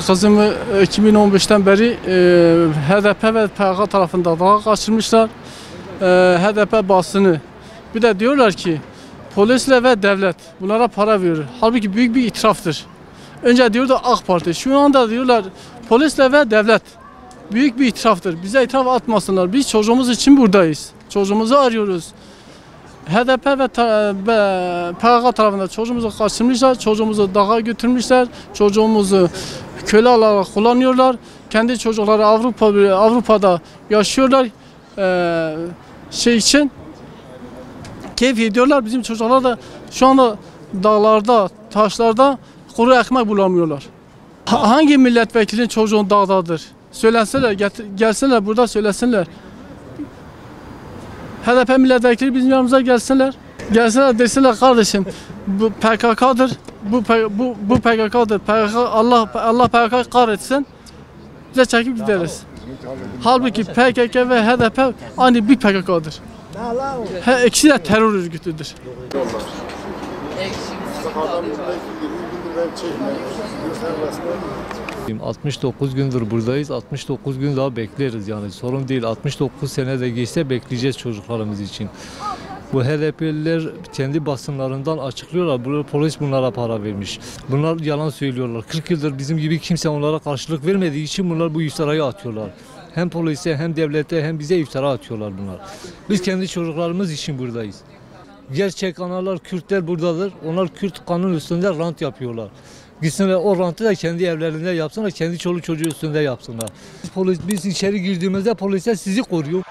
Kızımı 2015'ten beri HDP ve PKK tarafında dağa kaçırmışlar. HDP basını. Bir de diyorlar ki polisle ve devlet bunlara para veriyor. Halbuki büyük bir itiraftır. Önce diyordu AK Parti. Şu anda diyorlar polisle ve devlet. Büyük bir itiraftır. Bize itiraf atmasınlar. Biz çocuğumuz için buradayız. Çocuğumuzu arıyoruz. HDP ve PKK tarafında çocuğumuzu kaçırmışlar. Çocuğumuzu dağa götürmüşler. Çocuğumuzu köle olarak kullanıyorlar. Kendi çocukları Avrupa'da yaşıyorlar. Şey için keyif ediyorlar. Bizim çocuklar da şu anda dağlarda, taşlarda kuru ekmek bulamıyorlar. Hangi milletvekilinin çocuğun dağdadır? Söylenseler, gelsinler burada söylesinler. HDP milletvekili bizim yanımıza gelsinler. Gelsinler desinler kardeşim bu PKK'dır. Bu PKK'dır. Allah PKK kahretsin. Bize çekip gideriz. Halbuki PKK ve HDP aynı bir PKK'dır. İkisi de terör örgütüdür. 69 gündür buradayız. 69 gün daha bekleriz yani. Sorun değil. 69 sene de geçse bekleyeceğiz çocuklarımız için. Bu HDP'liler kendi basınlarından açıklıyorlar. Polis bunlara para vermiş. Bunlar yalan söylüyorlar. 40 yıldır bizim gibi kimse onlara karşılık vermediği için bunlar bu iftirayı atıyorlar. Hem polise hem devlete hem bize iftira atıyorlar bunlar. Biz kendi çocuklarımız için buradayız. Gerçek analar Kürtler buradadır. Onlar Kürt kanun üstünde rant yapıyorlar. Gitsinler o rantı da kendi evlerinde yapsınlar, kendi çoluk çocuğu üstünde yapsınlar. Biz içeri girdiğimizde polisler sizi koruyor.